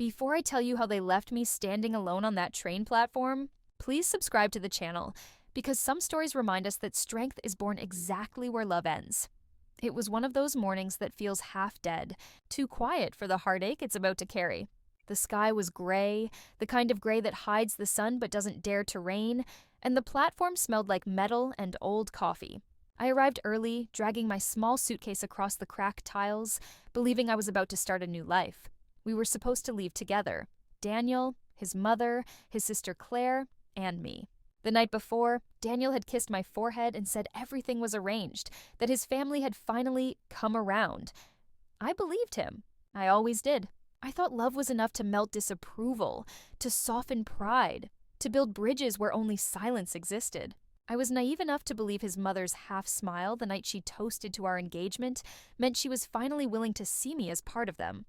Before I tell you how they left me standing alone on that train platform, please subscribe to the channel, because some stories remind us that strength is born exactly where love ends. It was one of those mornings that feels half dead, too quiet for the heartache it's about to carry. The sky was gray, the kind of gray that hides the sun but doesn't dare to rain, and the platform smelled like metal and old coffee. I arrived early, dragging my small suitcase across the cracked tiles, believing I was about to start a new life. We were supposed to leave together. Daniel, his mother, his sister Claire, and me. The night before, Daniel had kissed my forehead and said everything was arranged, that his family had finally come around. I believed him. I always did. I thought love was enough to melt disapproval, to soften pride, to build bridges where only silence existed. I was naive enough to believe his mother's half-smile the night she toasted to our engagement meant she was finally willing to see me as part of them.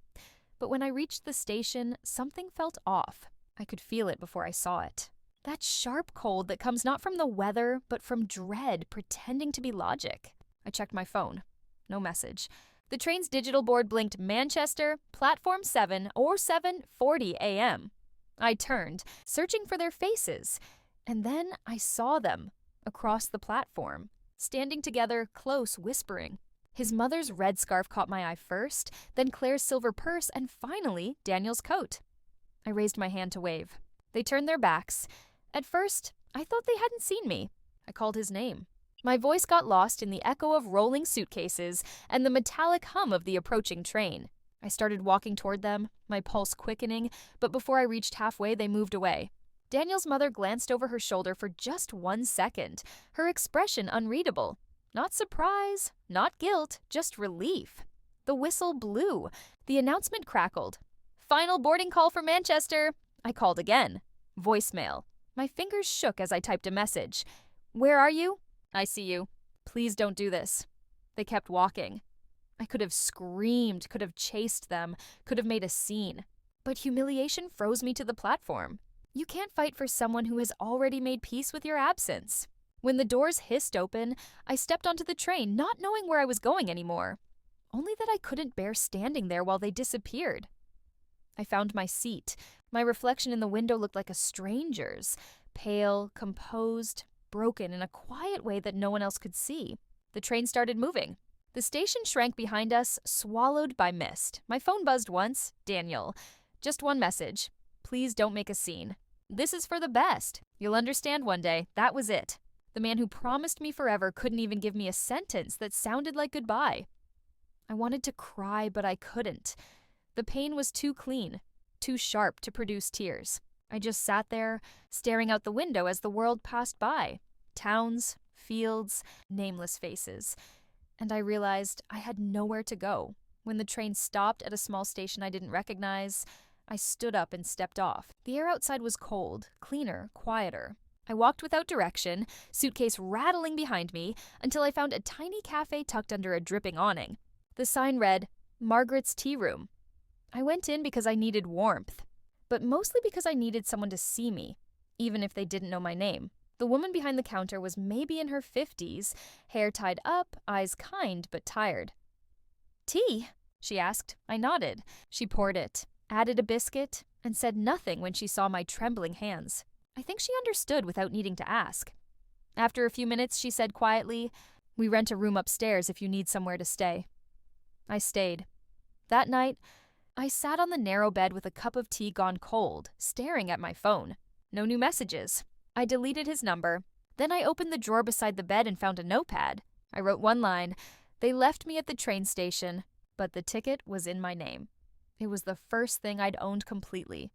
But when I reached the station, something felt off. I could feel it before I saw it. That sharp cold that comes not from the weather, but from dread pretending to be logic. I checked my phone. No message. The train's digital board blinked Manchester, platform 7 or 7:40 a.m. I turned, searching for their faces, and then I saw them across the platform, standing together, close, whispering. His mother's red scarf caught my eye first, then Claire's silver purse, and finally Daniel's coat. I raised my hand to wave. They turned their backs. At first, I thought they hadn't seen me. I called his name. My voice got lost in the echo of rolling suitcases and the metallic hum of the approaching train. I started walking toward them, my pulse quickening, but before I reached halfway, they moved away. Daniel's mother glanced over her shoulder for just 1 second, her expression unreadable. Not surprise, not guilt, just relief. The whistle blew. The announcement crackled. "Final boarding call for Manchester." I called again. Voicemail. My fingers shook as I typed a message. "Where are you?" "I see you. Please don't do this." They kept walking. I could have screamed, could have chased them, could have made a scene. But humiliation froze me to the platform. You can't fight for someone who has already made peace with your absence. When the doors hissed open, I stepped onto the train, not knowing where I was going anymore. Only that I couldn't bear standing there while they disappeared. I found my seat. My reflection in the window looked like a stranger's, pale, composed, broken in a quiet way that no one else could see. The train started moving. The station shrank behind us, swallowed by mist. My phone buzzed once. Daniel. Just one message. "Please don't make a scene. This is for the best. You'll understand one day. That was it." The man who promised me forever couldn't even give me a sentence that sounded like goodbye. I wanted to cry, but I couldn't. The pain was too clean, too sharp to produce tears. I just sat there, staring out the window as the world passed by. Towns, fields, nameless faces. And I realized I had nowhere to go. When the train stopped at a small station I didn't recognize, I stood up and stepped off. The air outside was cold, cleaner, quieter. I walked without direction, suitcase rattling behind me, until I found a tiny cafe tucked under a dripping awning. The sign read, "Margaret's Tea Room." I went in because I needed warmth, but mostly because I needed someone to see me, even if they didn't know my name. The woman behind the counter was maybe in her 50s, hair tied up, eyes kind but tired. "Tea?" she asked. I nodded. She poured it, added a biscuit, and said nothing when she saw my trembling hands. I think she understood without needing to ask. After a few minutes, she said quietly, "We rent a room upstairs if you need somewhere to stay." I stayed. That night, I sat on the narrow bed with a cup of tea gone cold, staring at my phone. No new messages. I deleted his number. Then I opened the drawer beside the bed and found a notepad. I wrote one line. "They left me at the train station, but the ticket was in my name." It was the first thing I'd owned completely.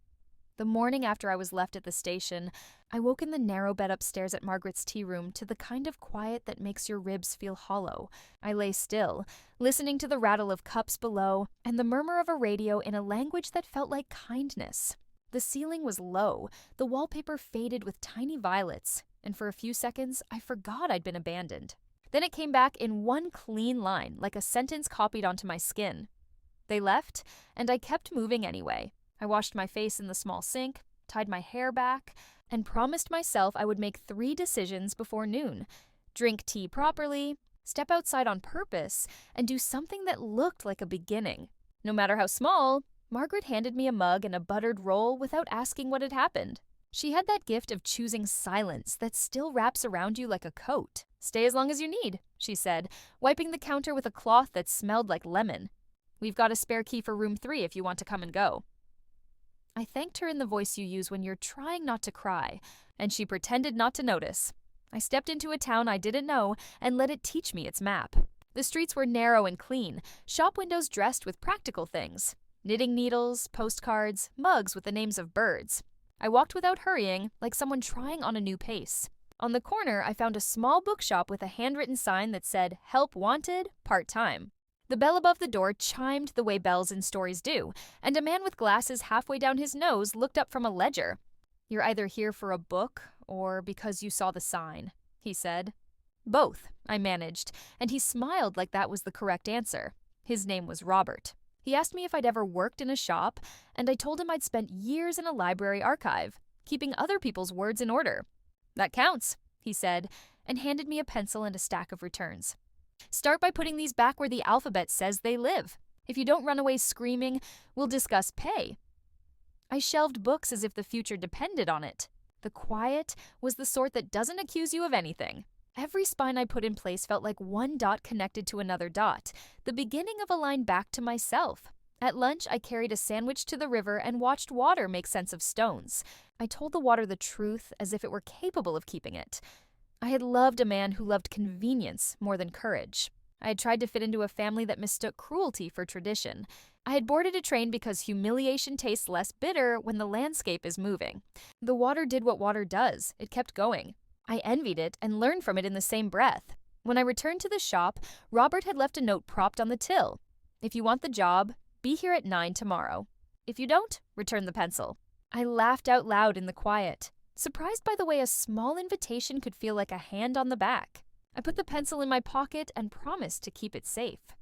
The morning after I was left at the station, I woke in the narrow bed upstairs at Margaret's tea room to the kind of quiet that makes your ribs feel hollow. I lay still, listening to the rattle of cups below and the murmur of a radio in a language that felt like kindness. The ceiling was low, the wallpaper faded with tiny violets, and for a few seconds, I forgot I'd been abandoned. Then it came back in one clean line, like a sentence copied onto my skin. They left, and I kept moving anyway. I washed my face in the small sink, tied my hair back, and promised myself I would make 3 decisions before noon. Drink tea properly, step outside on purpose, and do something that looked like a beginning. No matter how small, Margaret handed me a mug and a buttered roll without asking what had happened. She had that gift of choosing silence that still wraps around you like a coat. "Stay as long as you need," she said, wiping the counter with a cloth that smelled like lemon. "We've got a spare key for room 3 if you want to come and go." I thanked her in the voice you use when you're trying not to cry, and she pretended not to notice. I stepped into a town I didn't know and let it teach me its map. The streets were narrow and clean, shop windows dressed with practical things: knitting needles, postcards, mugs with the names of birds. I walked without hurrying, like someone trying on a new pace. On the corner, I found a small bookshop with a handwritten sign that said, "Help Wanted, Part-Time." The bell above the door chimed the way bells in stories do, and a man with glasses halfway down his nose looked up from a ledger. "You're either here for a book or because you saw the sign," he said. "Both," I managed, and he smiled like that was the correct answer. His name was Robert. He asked me if I'd ever worked in a shop, and I told him I'd spent years in a library archive, keeping other people's words in order. "That counts," he said, and handed me a pencil and a stack of returns. "Start by putting these back where the alphabet says they live. If you don't run away screaming, we'll discuss pay." I shelved books as if the future depended on it. The quiet was the sort that doesn't accuse you of anything. Every spine I put in place felt like one dot connected to another dot, the beginning of a line back to myself. At lunch, I carried a sandwich to the river and watched water make sense of stones. I told the water the truth as if it were capable of keeping it. I had loved a man who loved convenience more than courage. I had tried to fit into a family that mistook cruelty for tradition. I had boarded a train because humiliation tastes less bitter when the landscape is moving. The water did what water does. It kept going. I envied it and learned from it in the same breath. When I returned to the shop, Robert had left a note propped on the till. "If you want the job, be here at 9 tomorrow. If you don't, return the pencil." I laughed out loud in the quiet, surprised by the way a small invitation could feel like a hand on the back. I put the pencil in my pocket and promised to keep it safe.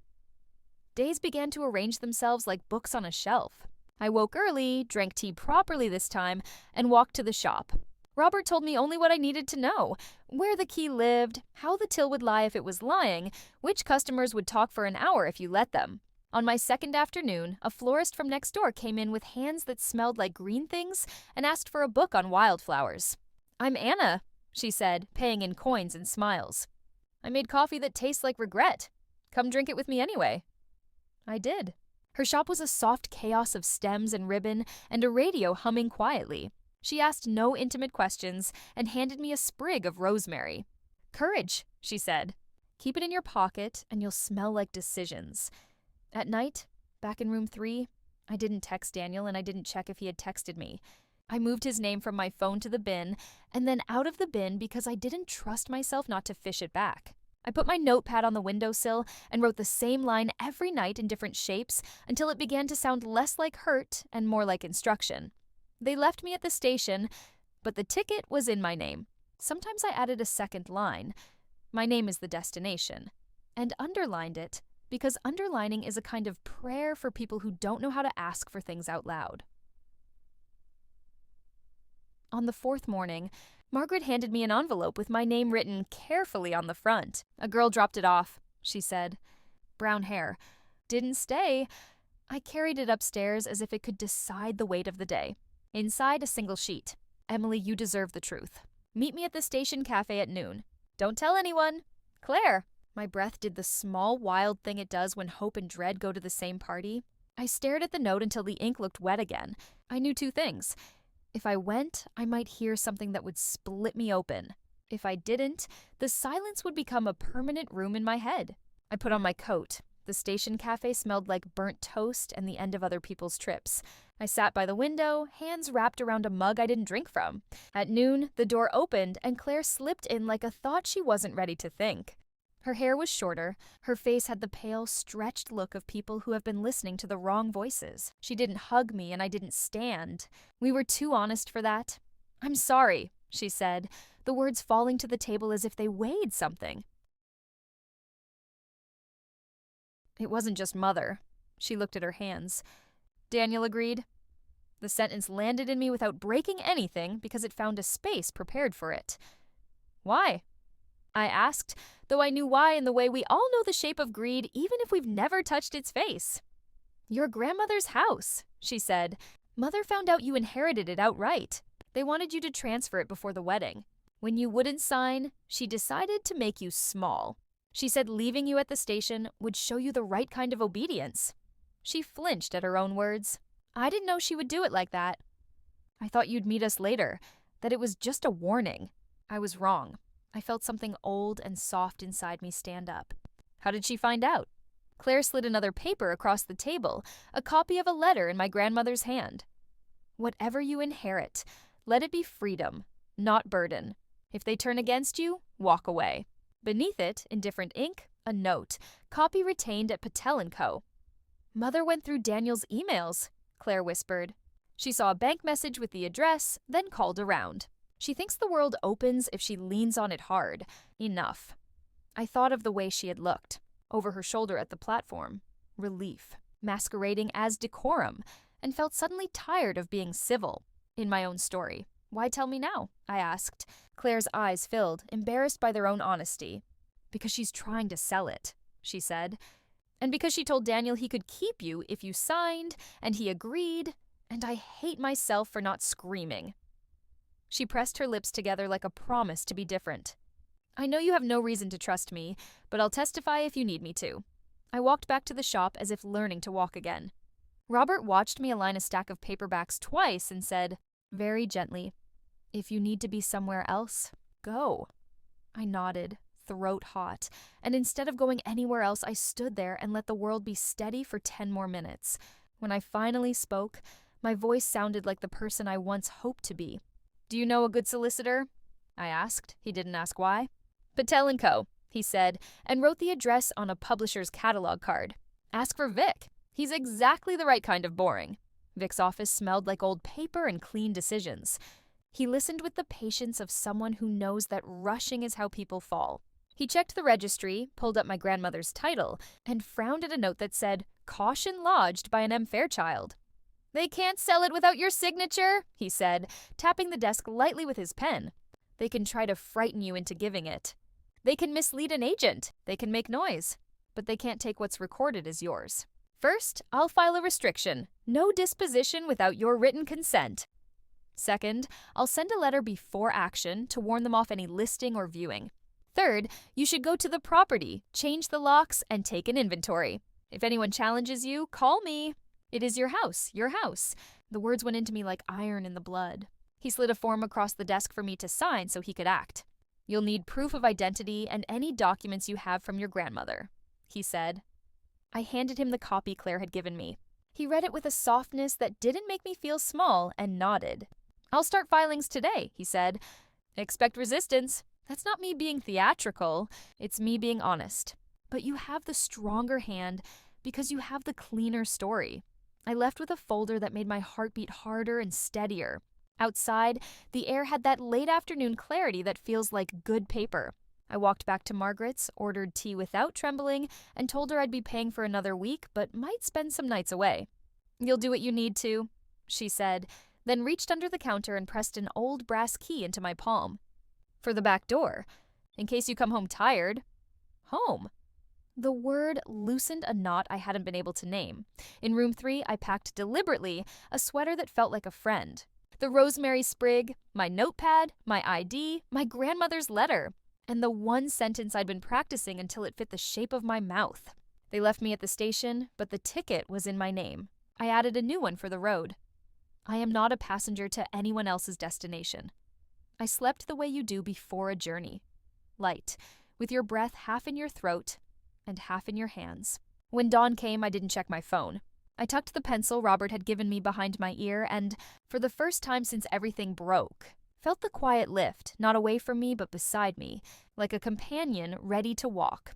Days began to arrange themselves like books on a shelf. I woke early, drank tea properly this time, and walked to the shop. Robert told me only what I needed to know: where the key lived, how the till would lie if it was lying, which customers would talk for an hour if you let them. On my second afternoon, a florist from next door came in with hands that smelled like green things and asked for a book on wildflowers. "I'm Anna," she said, paying in coins and smiles. "I made coffee that tastes like regret. Come drink it with me anyway." I did. Her shop was a soft chaos of stems and ribbon and a radio humming quietly. She asked no intimate questions and handed me a sprig of rosemary. "Courage," she said. "Keep it in your pocket and you'll smell like decisions." At night, back in room 3, I didn't text Daniel and I didn't check if he had texted me. I moved his name from my phone to the bin and then out of the bin because I didn't trust myself not to fish it back. I put my notepad on the windowsill and wrote the same line every night in different shapes until it began to sound less like hurt and more like instruction. They left me at the station, but the ticket was in my name. Sometimes I added a second line. "My name is the destination," and underlined it, because underlining is a kind of prayer for people who don't know how to ask for things out loud. On the 4th morning, Margaret handed me an envelope with my name written carefully on the front. "A girl dropped it off," she said. Brown hair. Didn't stay. I carried it upstairs as if it could decide the weight of the day. Inside, a single sheet. "Emily, you deserve the truth. Meet me at the station cafe at noon. Don't tell anyone. Claire." My breath did the small, wild thing it does when hope and dread go to the same party. I stared at the note until the ink looked wet again. I knew 2 things. If I went, I might hear something that would split me open. If I didn't, the silence would become a permanent room in my head. I put on my coat. The station cafe smelled like burnt toast and the end of other people's trips. I sat by the window, hands wrapped around a mug I didn't drink from. At noon, the door opened and Claire slipped in like a thought she wasn't ready to think. Her hair was shorter. Her face had the pale, stretched look of people who have been listening to the wrong voices. She didn't hug me and I didn't stand. We were too honest for that. "I'm sorry," she said, the words falling to the table as if they weighed something. "It wasn't just Mother." She looked at her hands. Daniel agreed. The sentence landed in me without breaking anything because it found a space prepared for it. "Why?" I asked, though I knew why in the way we all know the shape of greed even if we've never touched its face. Your grandmother's house, she said. Mother found out you inherited it outright. They wanted you to transfer it before the wedding. When you wouldn't sign, she decided to make you small. She said leaving you at the station would show you the right kind of obedience. She flinched at her own words. I didn't know she would do it like that. I thought you'd meet us later, that it was just a warning. I was wrong. I felt something old and soft inside me stand up. How did she find out? Claire slid another paper across the table, a copy of a letter in my grandmother's hand. Whatever you inherit, let it be freedom, not burden. If they turn against you, walk away. Beneath it, in different ink, a note, copy retained at Patel & Co. Mother went through Daniel's emails, Claire whispered. She saw a bank message with the address, then called around. She thinks the world opens if she leans on it hard. Enough. I thought of the way she had looked, over her shoulder at the platform. Relief, masquerading as decorum, and felt suddenly tired of being civil. In my own story. Why tell me now? I asked. Claire's eyes filled, embarrassed by their own honesty. Because she's trying to sell it, she said. And because she told Daniel he could keep you if you signed, and he agreed, and I hate myself for not screaming. She pressed her lips together like a promise to be different. I know you have no reason to trust me, but I'll testify if you need me to. I walked back to the shop as if learning to walk again. Robert watched me align a stack of paperbacks twice and said, very gently, if you need to be somewhere else, go. I nodded, throat hot, and instead of going anywhere else, I stood there and let the world be steady for 10 more minutes. When I finally spoke, my voice sounded like the person I once hoped to be. Do you know a good solicitor? I asked. He didn't ask why. Patel & Co., he said, and wrote the address on a publisher's catalog card. Ask for Vic. He's exactly the right kind of boring. Vic's office smelled like old paper and clean decisions. He listened with the patience of someone who knows that rushing is how people fall. He checked the registry, pulled up my grandmother's title, and frowned at a note that said, Caution lodged by an M. Fairchild. They can't sell it without your signature, he said, tapping the desk lightly with his pen. They can try to frighten you into giving it. They can mislead an agent. They can make noise. But they can't take what's recorded as yours. First, I'll file a restriction. No disposition without your written consent. Second, I'll send a letter before action to warn them off any listing or viewing. Third, you should go to the property, change the locks, and take an inventory. If anyone challenges you, call me. It is your house, your house. The words went into me like iron in the blood. He slid a form across the desk for me to sign so he could act. You'll need proof of identity and any documents you have from your grandmother, he said. I handed him the copy Claire had given me. He read it with a softness that didn't make me feel small and nodded. I'll start filings today, he said. Expect resistance. That's not me being theatrical. It's me being honest. But you have the stronger hand because you have the cleaner story. I left with a folder that made my heart beat harder and steadier. Outside, the air had that late afternoon clarity that feels like good paper. I walked back to Margaret's, ordered tea without trembling, and told her I'd be paying for another week, but might spend some nights away. You'll do what you need to, she said, then reached under the counter and pressed an old brass key into my palm. For the back door, in case you come home tired. Home. The word loosened a knot I hadn't been able to name. In room 3, I packed deliberately a sweater that felt like a friend. The rosemary sprig, my notepad, my ID, my grandmother's letter, and the one sentence I'd been practicing until it fit the shape of my mouth. They left me at the station, but the ticket was in my name. I added a new one for the road. I am not a passenger to anyone else's destination. I slept the way you do before a journey. Light, with your breath half in your throat and half in your hands. When dawn came, I didn't check my phone. I tucked the pencil Robert had given me behind my ear and, for the first time since everything broke, felt the quiet lift, not away from me but beside me, like a companion ready to walk.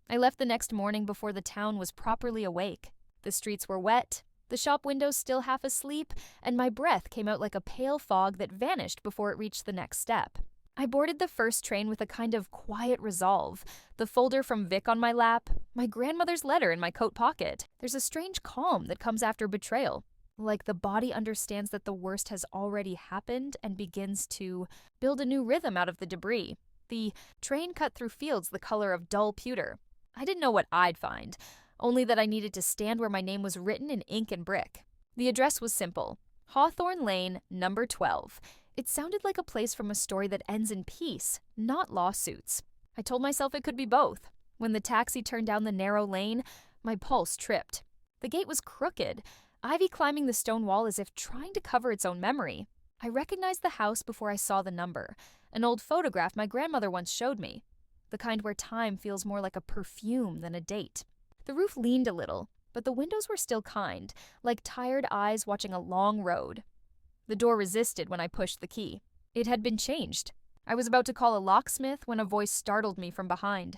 I left the next morning before the town was properly awake. The streets were wet, the shop windows still half asleep, and my breath came out like a pale fog that vanished before it reached the next step. I boarded the first train with a kind of quiet resolve, the folder from Vic on my lap, my grandmother's letter in my coat pocket. There's a strange calm that comes after betrayal. Like the body understands that the worst has already happened and begins to build a new rhythm out of the debris. The train cut through fields the color of dull pewter. I didn't know what I'd find, only that I needed to stand where my name was written in ink and brick. The address was simple: Hawthorne Lane, number 12. It sounded like a place from a story that ends in peace, not lawsuits. I told myself it could be both. When the taxi turned down the narrow lane, my pulse tripped. The gate was crooked, ivy climbing the stone wall as if trying to cover its own memory. I recognized the house before I saw the number, an old photograph my grandmother once showed me, the kind where time feels more like a perfume than a date. The roof leaned a little, but the windows were still kind, like tired eyes watching a long road. The door resisted when I pushed the key. It had been changed. I was about to call a locksmith when a voice startled me from behind.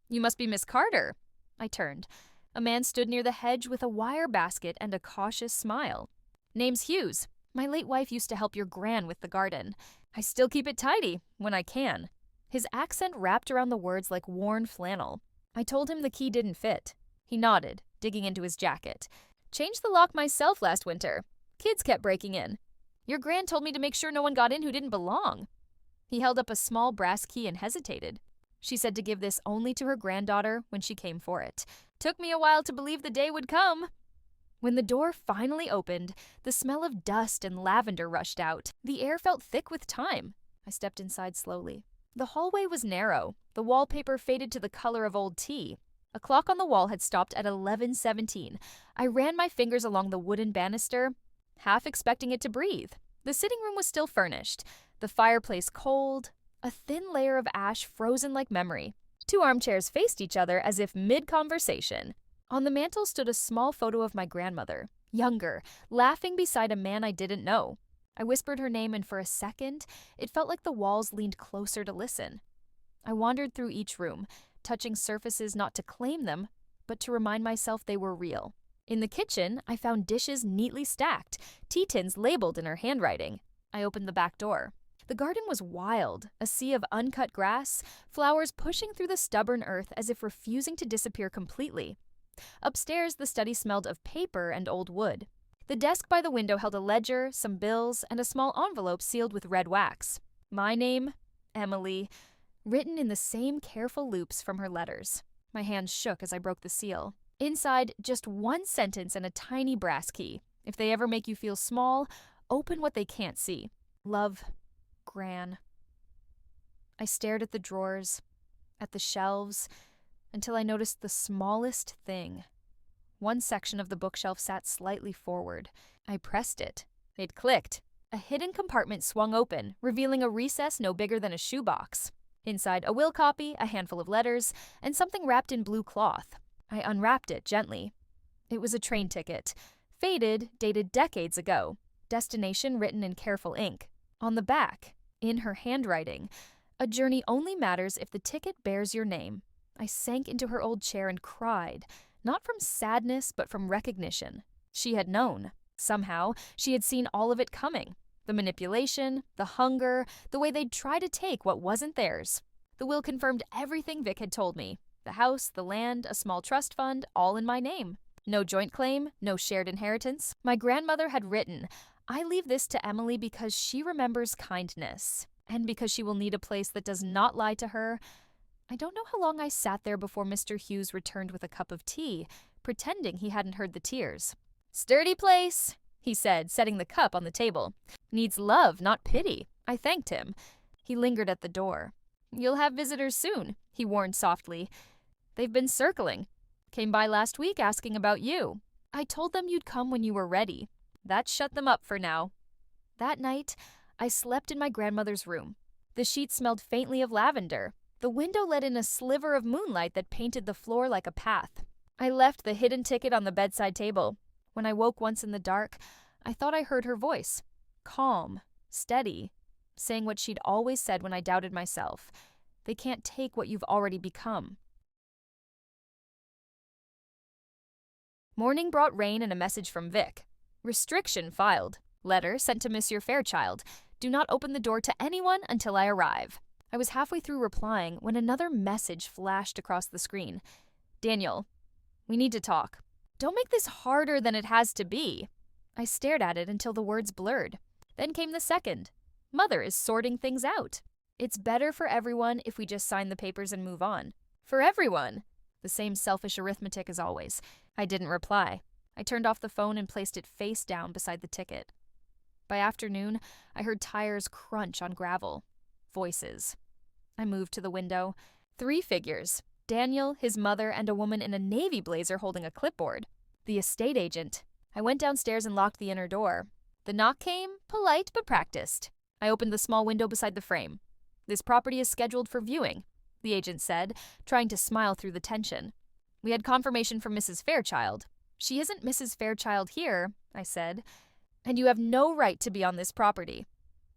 "You must be Miss Carter." I turned. A man stood near the hedge with a wire basket and a cautious smile. "Name's Hughes. My late wife used to help your gran with the garden. I still keep it tidy, when I can." His accent wrapped around the words like worn flannel. I told him the key didn't fit. He nodded, digging into his jacket. "Changed the lock myself last winter. Kids kept breaking in. Your gran told me to make sure no one got in who didn't belong." He held up a small brass key and hesitated. She said to give this only to her granddaughter when she came for it. Took me a while to believe the day would come. When the door finally opened, the smell of dust and lavender rushed out. The air felt thick with time. I stepped inside slowly. The hallway was narrow. The wallpaper faded to the color of old tea. A clock on the wall had stopped at 11:17. I ran my fingers along the wooden banister, half expecting it to breathe. The sitting room was still furnished, the fireplace cold, a thin layer of ash frozen like memory. Two armchairs faced each other as if mid-conversation. On the mantel stood a small photo of my grandmother, younger, laughing beside a man I didn't know. I whispered her name, and for a second, it felt like the walls leaned closer to listen. I wandered through each room, touching surfaces not to claim them, but to remind myself they were real. In the kitchen, I found dishes neatly stacked, tea tins labeled in her handwriting. I opened the back door. The garden was wild, a sea of uncut grass, flowers pushing through the stubborn earth as if refusing to disappear completely. Upstairs, the study smelled of paper and old wood. The desk by the window held a ledger, some bills, and a small envelope sealed with red wax. My name, Emily, written in the same careful loops from her letters. My hands shook as I broke the seal. Inside, just one sentence and a tiny brass key. If they ever make you feel small, open what they can't see. Love, Gran. I stared at the drawers, at the shelves, until I noticed the smallest thing. One section of the bookshelf sat slightly forward. I pressed it. It clicked. A hidden compartment swung open, revealing a recess no bigger than a shoebox. Inside, a will copy, a handful of letters, and something wrapped in blue cloth. I unwrapped it gently. It was a train ticket. Faded, dated decades ago. Destination written in careful ink. On the back, in her handwriting, "A journey only matters if the ticket bears your name." I sank into her old chair and cried, not from sadness, but from recognition. She had known. Somehow, she had seen all of it coming. The manipulation, the hunger, the way they'd try to take what wasn't theirs. The will confirmed everything Vic had told me. The house, the land, a small trust fund, all in my name. No joint claim, no shared inheritance. My grandmother had written, "I leave this to Emily because she remembers kindness, and because she will need a place that does not lie to her." I don't know how long I sat there before Mr. Hughes returned with a cup of tea, pretending he hadn't heard the tears. "Sturdy place," he said, setting the cup on the table. "Needs love, not pity." I thanked him. He lingered at the door. "You'll have visitors soon," he warned softly. "They've been circling. Came by last week asking about you. I told them you'd come when you were ready. That shut them up for now." That night, I slept in my grandmother's room. The sheets smelled faintly of lavender. The window let in a sliver of moonlight that painted the floor like a path. I left the hidden ticket on the bedside table. When I woke once in the dark, I thought I heard her voice. Calm, steady, saying what she'd always said when I doubted myself. They can't take what you've already become. Morning brought rain and a message from Vic. Restriction filed. Letter sent to Monsieur Fairchild. Do not open the door to anyone until I arrive. I was halfway through replying when another message flashed across the screen. "Daniel, we need to talk. Don't make this harder than it has to be." I stared at it until the words blurred. Then came the second. "Mother is sorting things out. It's better for everyone if we just sign the papers and move on." For everyone. The same selfish arithmetic as always. I didn't reply. I turned off the phone and placed it face down beside the ticket. By afternoon, I heard tires crunch on gravel. Voices. I moved to the window. 3 figures. Daniel, his mother, and a woman in a navy blazer holding a clipboard. The estate agent. I went downstairs and locked the inner door. The knock came, polite but practiced. I opened the small window beside the frame. "This property is scheduled for viewing," the agent said, trying to smile through the tension. "We had confirmation from Mrs. Fairchild." "She isn't Mrs. Fairchild here," I said, "and you have no right to be on this property.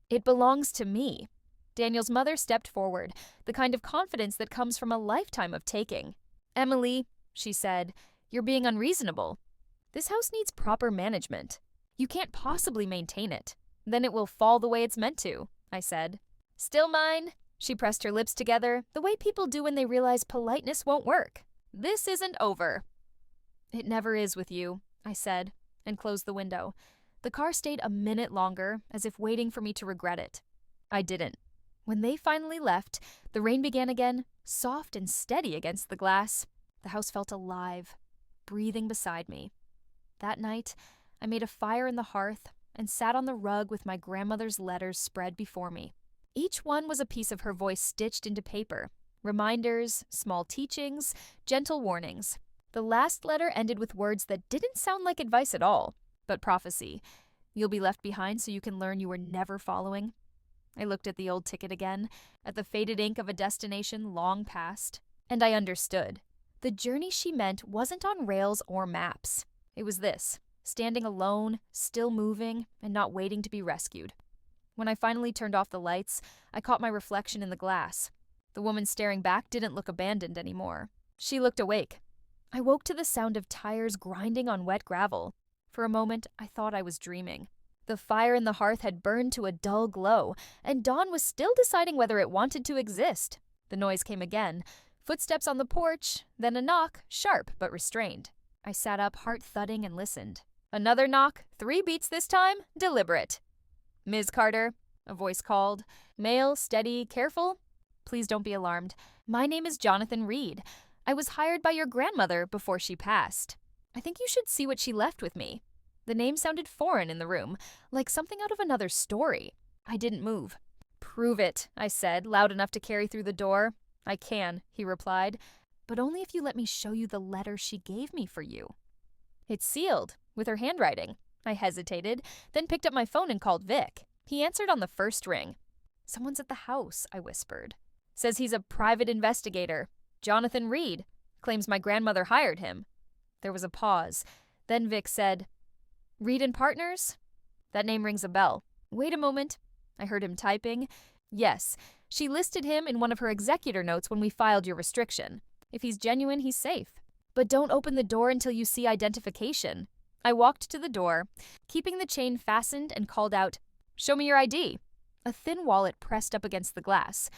It belongs to me." Daniel's mother stepped forward, the kind of confidence that comes from a lifetime of taking. "Emily," she said, "you're being unreasonable. This house needs proper management. You can't possibly maintain it. Then it will fall the way it's meant to," I said. "Still mine?" She pressed her lips together, the way people do when they realize politeness won't work. "This isn't over." "It never is with you," I said, and closed the window. The car stayed a minute longer, as if waiting for me to regret it. I didn't. When they finally left, the rain began again, soft and steady against the glass. The house felt alive, breathing beside me. That night, I made a fire in the hearth and sat on the rug with my grandmother's letters spread before me. Each one was a piece of her voice stitched into paper. Reminders, small teachings, gentle warnings. The last letter ended with words that didn't sound like advice at all, but prophecy. "You'll be left behind so you can learn you were never following." I looked at the old ticket again, at the faded ink of a destination long past, and I understood. The journey she meant wasn't on rails or maps. It was this, standing alone, still moving, and not waiting to be rescued. When I finally turned off the lights, I caught my reflection in the glass. The woman staring back didn't look abandoned anymore. She looked awake. I woke to the sound of tires grinding on wet gravel. For a moment, I thought I was dreaming. The fire in the hearth had burned to a dull glow, and Dawn was still deciding whether it wanted to exist. The noise came again. Footsteps on the porch, then a knock, sharp but restrained. I sat up, heart thudding, and listened. Another knock, 3 beats this time, deliberate. "Ms. Carter," a voice called. Male, steady, careful. "Please don't be alarmed. My name is Jonathan Reed. I was hired by your grandmother before she passed. I think you should see what she left with me." The name sounded foreign in the room, like something out of another story. I didn't move. "Prove it," I said, loud enough to carry through the door. "I can," he replied, "but only if you let me show you the letter she gave me for you." "It's sealed, with her handwriting." I hesitated, then picked up my phone and called Vic. He answered on the first ring. "Someone's at the house," I whispered. "Says he's a private investigator. Jonathan Reed. Claims my grandmother hired him." There was a pause. Then Vic said, "Reed and Partners? That name rings a bell. Wait a moment." I heard him typing. "Yes, she listed him in one of her executor notes when we filed your restriction. If he's genuine, he's safe. But don't open the door until you see identification." I walked to the door, keeping the chain fastened, and called out, "Show me your ID." A thin wallet pressed up against the glass.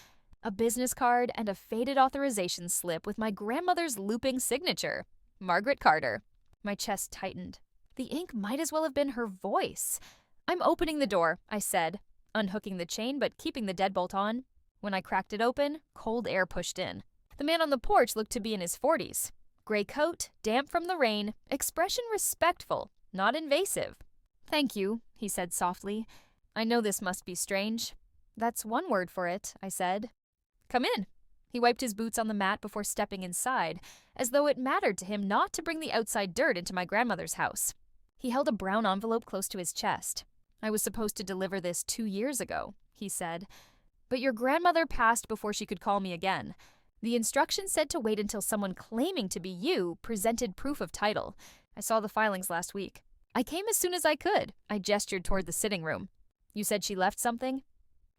A business card and a faded authorization slip with my grandmother's looping signature. Margaret Carter. My chest tightened. The ink might as well have been her voice. "I'm opening the door," I said, unhooking the chain but keeping the deadbolt on. When I cracked it open, cold air pushed in. The man on the porch looked to be in his 40s. Gray coat, damp from the rain, expression respectful, not invasive. "Thank you," he said softly. "I know this must be strange." "That's one word for it," I said. "Come in." He wiped his boots on the mat before stepping inside, as though it mattered to him not to bring the outside dirt into my grandmother's house. He held a brown envelope close to his chest. "I was supposed to deliver this 2 years ago," he said. "But your grandmother passed before she could call me again. The instructions said to wait until someone claiming to be you presented proof of title. I saw the filings last week. I came as soon as I could." I gestured toward the sitting room. "You said she left something?"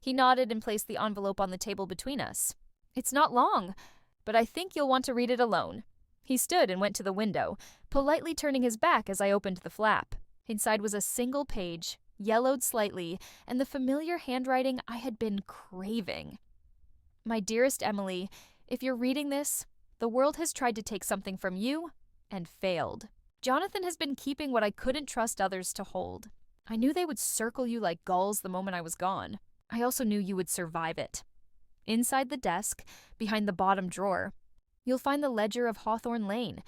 He nodded and placed the envelope on the table between us. "It's not long, but I think you'll want to read it alone." He stood and went to the window, politely turning his back as I opened the flap. Inside was a single page, yellowed slightly, and the familiar handwriting I had been craving. "My dearest Emily, if you're reading this, the world has tried to take something from you and failed. Jonathan has been keeping what I couldn't trust others to hold. I knew they would circle you like gulls the moment I was gone. I also knew you would survive it. Inside the desk, behind the bottom drawer, You'll find the ledger of Hawthorne Lane.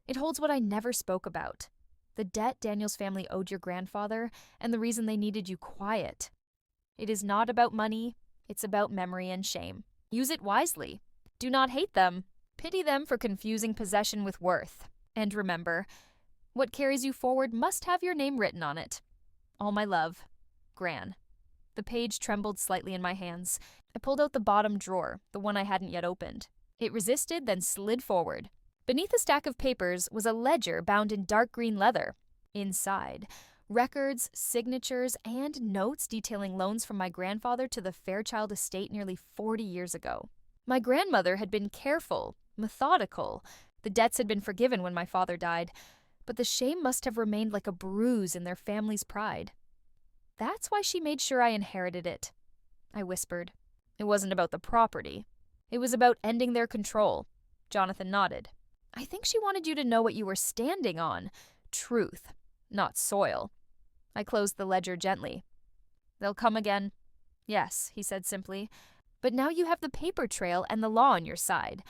It holds what I never spoke about: the debt Daniel's family owed your grandfather and the reason they needed you quiet. It is not about money, it's about memory and shame. Use it wisely. Do not hate them. Pity them for confusing possession with worth. And remember, what carries you forward must have your name written on it. All my love, Gran. The page trembled slightly in my hands. I pulled out the bottom drawer, the one I hadn't yet opened. It resisted, then slid forward. Beneath a stack of papers was a ledger bound in dark green leather. Inside, records, signatures, and notes detailing loans from my grandfather to the Fairchild estate nearly 40 years ago. My grandmother had been careful, methodical. The debts had been forgiven when my father died, but the shame must have remained like a bruise in their family's pride. That's why she made sure I inherited it, I whispered. It wasn't about the property. It was about ending their control. Jonathan nodded. I think she wanted you to know what you were standing on. Truth, not soil. I closed the ledger gently. They'll come again. Yes, he said simply. But now you have the paper trail and the law on your side.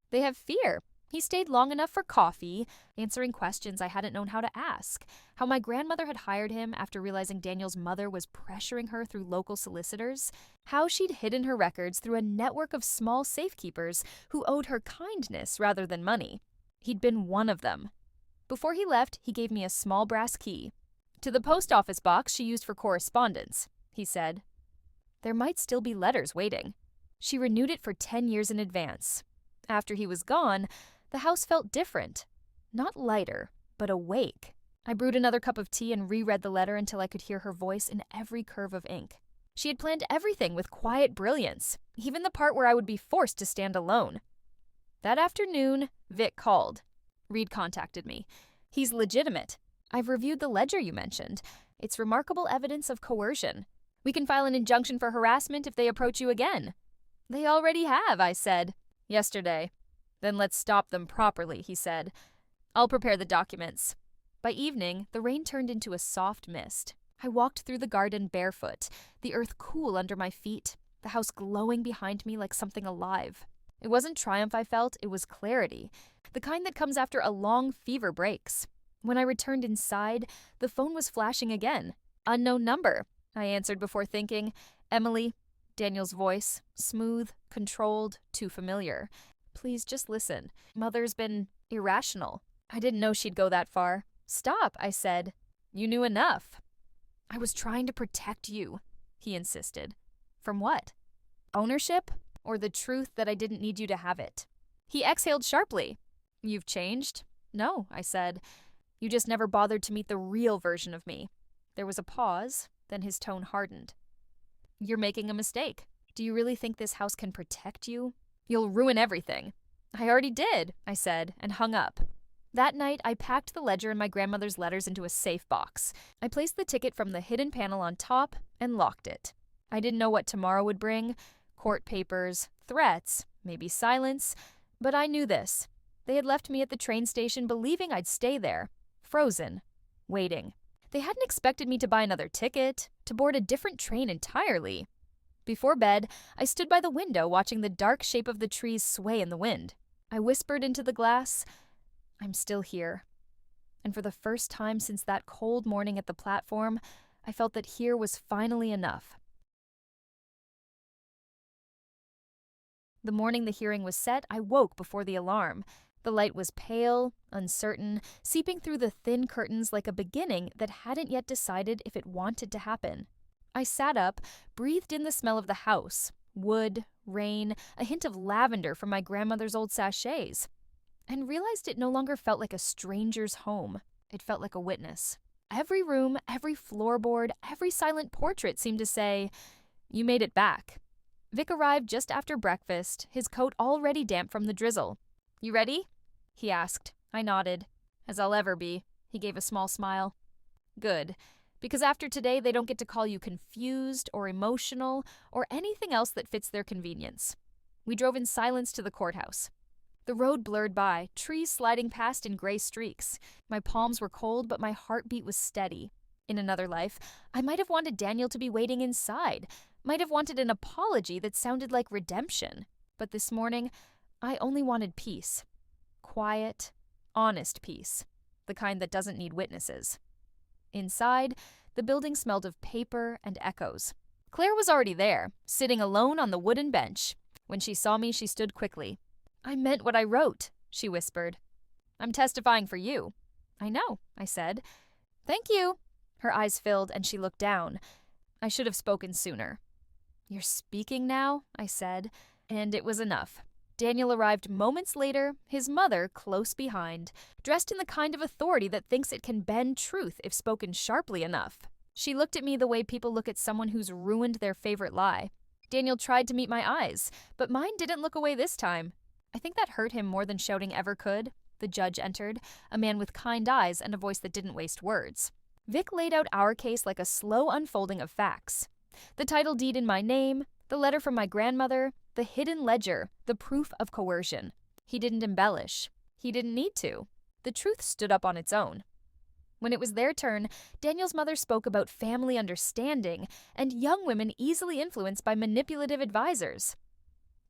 They have fear. He stayed long enough for coffee, answering questions I hadn't known how to ask. How my grandmother had hired him after realizing Daniel's mother was pressuring her through local solicitors. How she'd hidden her records through a network of small safekeepers who owed her kindness rather than money. He'd been one of them. Before he left, he gave me a small brass key. To the post office box she used for correspondence, he said. There might still be letters waiting. She renewed it for 10 years in advance. After he was gone, the house felt different. Not lighter, but awake. I brewed another cup of tea and reread the letter until I could hear her voice in every curve of ink. She had planned everything with quiet brilliance, even the part where I would be forced to stand alone. That afternoon, Vic called. Reed contacted me. He's legitimate. I've reviewed the ledger you mentioned. It's remarkable evidence of coercion. We can file an injunction for harassment if they approach you again. They already have, I said. Yesterday. Then let's stop them properly, he said. I'll prepare the documents. By evening, the rain turned into a soft mist. I walked through the garden barefoot, the earth cool under my feet, the house glowing behind me like something alive. It wasn't triumph I felt, it was clarity, the kind that comes after a long fever breaks. When I returned inside, the phone was flashing again. Unknown number, I answered before thinking. Emily, Daniel's voice, smooth, controlled, too familiar. Please just listen. Mother's been irrational. I didn't know she'd go that far. Stop, I said. You knew enough. I was trying to protect you, he insisted. From what? Ownership? Or the truth that I didn't need you to have it? He exhaled sharply. You've changed? No, I said. You just never bothered to meet the real version of me. There was a pause, then his tone hardened. You're making a mistake. Do you really think this house can protect you? You'll ruin everything. I already did, I said, and hung up. That night, I packed the ledger and my grandmother's letters into a safe box. I placed the ticket from the hidden panel on top and locked it. I didn't know what tomorrow would bring. Court papers, threats, maybe silence. But I knew this. They had left me at the train station believing I'd stay there, frozen, waiting. They hadn't expected me to buy another ticket, to board a different train entirely. Before bed, I stood by the window watching the dark shape of the trees sway in the wind. I whispered into the glass, I'm still here. And for the first time since that cold morning at the platform, I felt that here was finally enough. The morning the hearing was set, I woke before the alarm. The light was pale, uncertain, seeping through the thin curtains like a beginning that hadn't yet decided if it wanted to happen. I sat up, breathed in the smell of the house, wood, rain, a hint of lavender from my grandmother's old sachets, and realized it no longer felt like a stranger's home. It felt like a witness. Every room, every floorboard, every silent portrait seemed to say, "You made it back." Vic arrived just after breakfast, his coat already damp from the drizzle. "You ready?" he asked. I nodded. "As I'll ever be." He gave a small smile. "Good. Because after today, they don't get to call you confused or emotional or anything else that fits their convenience." We drove in silence to the courthouse. The road blurred by, trees sliding past in gray streaks. My palms were cold, but my heartbeat was steady. In another life, I might have wanted Daniel to be waiting inside, might have wanted an apology that sounded like redemption. But this morning, I only wanted peace. Quiet, honest peace. The kind that doesn't need witnesses. Inside, the building smelled of paper and echoes. Claire was already there, sitting alone on the wooden bench. When she saw me, she stood quickly. "I meant what I wrote," she whispered. "I'm testifying for you." "I know," I said. "Thank you." Her eyes filled and she looked down. I should have spoken sooner. "You're speaking now?" I said, and it was enough. Daniel arrived moments later, his mother close behind, dressed in the kind of authority that thinks it can bend truth if spoken sharply enough. She looked at me the way people look at someone who's ruined their favorite lie. Daniel tried to meet my eyes, but mine didn't look away this time. I think that hurt him more than shouting ever could. The judge entered, a man with kind eyes and a voice that didn't waste words. Vic laid out our case like a slow unfolding of facts. The title deed in my name, the letter from my grandmother, the hidden ledger, the proof of coercion. He didn't embellish. He didn't need to. The truth stood up on its own. When it was their turn, Daniel's mother spoke about family understanding and young women easily influenced by manipulative advisors.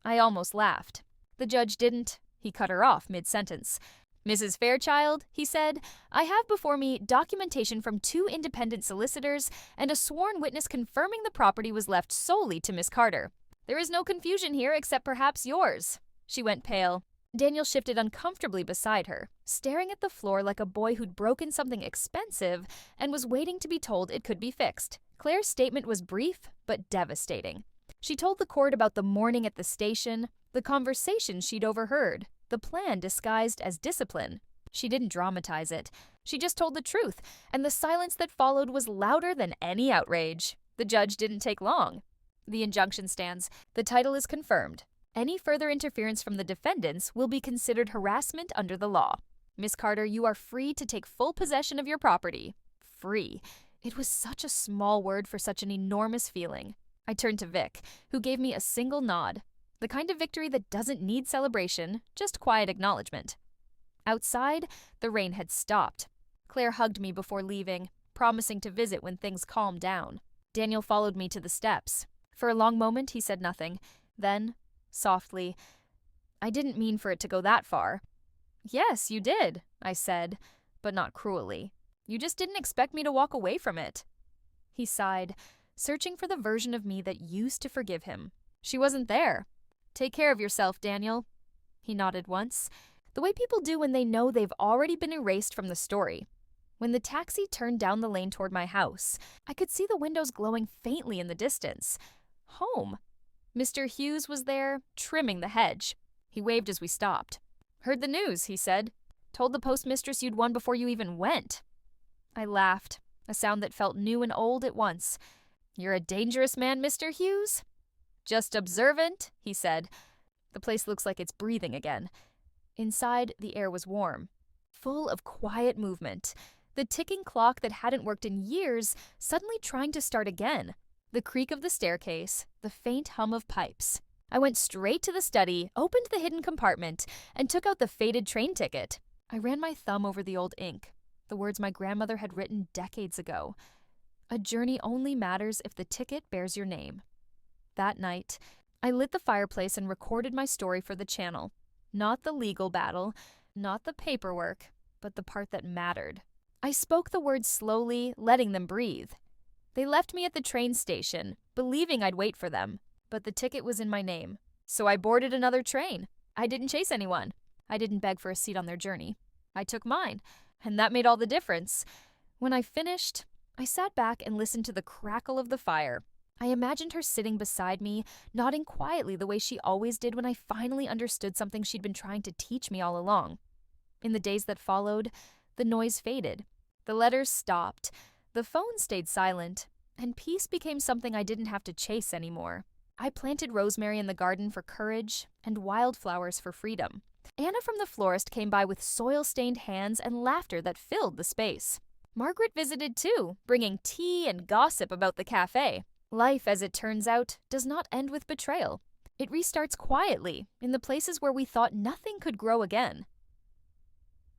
I almost laughed. The judge didn't. He cut her off mid-sentence. "Mrs. Fairchild," he said, "I have before me documentation from 2 independent solicitors and a sworn witness confirming the property was left solely to Miss Carter. There is no confusion here except perhaps yours." She went pale. Daniel shifted uncomfortably beside her, staring at the floor like a boy who'd broken something expensive and was waiting to be told it could be fixed. Claire's statement was brief but devastating. She told the court about the morning at the station, the conversation she'd overheard, the plan disguised as discipline. She didn't dramatize it. She just told the truth, and the silence that followed was louder than any outrage. The judge didn't take long. The injunction stands. The title is confirmed. Any further interference from the defendants will be considered harassment under the law. Miss Carter, you are free to take full possession of your property. Free. It was such a small word for such an enormous feeling. I turned to Vic, who gave me a single nod. The kind of victory that doesn't need celebration, just quiet acknowledgement. Outside, the rain had stopped. Claire hugged me before leaving, promising to visit when things calmed down. Daniel followed me to the steps. For a long moment, he said nothing. Then, softly, "I didn't mean for it to go that far." "Yes, you did," I said, but not cruelly. "You just didn't expect me to walk away from it." He sighed, searching for the version of me that used to forgive him. She wasn't there. "Take care of yourself, Daniel." He nodded once, the way people do when they know they've already been erased from the story. When the taxi turned down the lane toward my house, I could see the windows glowing faintly in the distance. Home. Mr. Hughes was there, trimming the hedge. He waved as we stopped. "Heard the news," he said. "Told the postmistress you'd won before you even went." I laughed, a sound that felt new and old at once. "You're a dangerous man, Mr. Hughes?" "Just observant," he said. The place looks like it's breathing again. Inside, the air was warm, full of quiet movement. The ticking clock that hadn't worked in years suddenly trying to start again. The creak of the staircase, the faint hum of pipes. I went straight to the study, opened the hidden compartment, and took out the faded train ticket. I ran my thumb over the old ink, the words my grandmother had written decades ago. A journey only matters if the ticket bears your name. That night, I lit the fireplace and recorded my story for the channel. Not the legal battle, not the paperwork, but the part that mattered. I spoke the words slowly, letting them breathe. They left me at the train station, believing I'd wait for them, but the ticket was in my name. So I boarded another train. I didn't chase anyone. I didn't beg for a seat on their journey. I took mine, and that made all the difference. When I finished, I sat back and listened to the crackle of the fire. I imagined her sitting beside me, nodding quietly the way she always did when I finally understood something she'd been trying to teach me all along. In the days that followed, the noise faded. The letters stopped. The phone stayed silent, and peace became something I didn't have to chase anymore. I planted rosemary in the garden for courage and wildflowers for freedom. Anna from the florist came by with soil-stained hands and laughter that filled the space. Margaret visited too, bringing tea and gossip about the cafe. Life, as it turns out, does not end with betrayal. It restarts quietly, in the places where we thought nothing could grow again.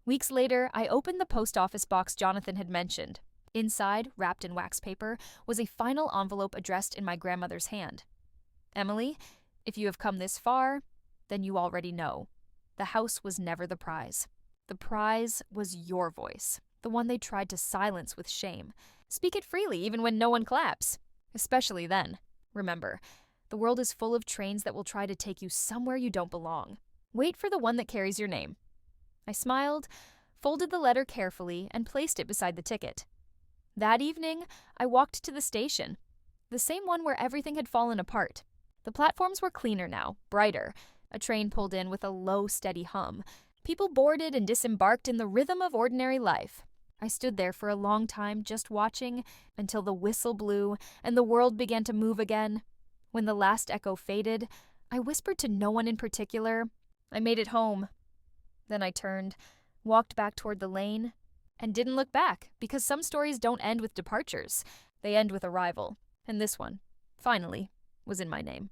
Weeks later, I opened the post office box Jonathan had mentioned. Inside, wrapped in wax paper, was a final envelope addressed in my grandmother's hand. "Emily, if you have come this far, then you already know. The house was never the prize. The prize was your voice, the one they tried to silence with shame. Speak it freely even when no one claps. Especially then. Remember, the world is full of trains that will try to take you somewhere you don't belong. Wait for the one that carries your name. I smiled, folded the letter carefully, and placed it beside the ticket. That evening, I walked to the station, the same one where everything had fallen apart. The platforms were cleaner now, brighter. A train pulled in with a low, steady hum. People boarded and disembarked in the rhythm of ordinary life. I stood there for a long time just watching until the whistle blew and the world began to move again. When the last echo faded, I whispered to no one in particular, "I made it home." Then I turned, walked back toward the lane, and didn't look back because some stories don't end with departures. They end with arrival. And this one, finally, was in my name.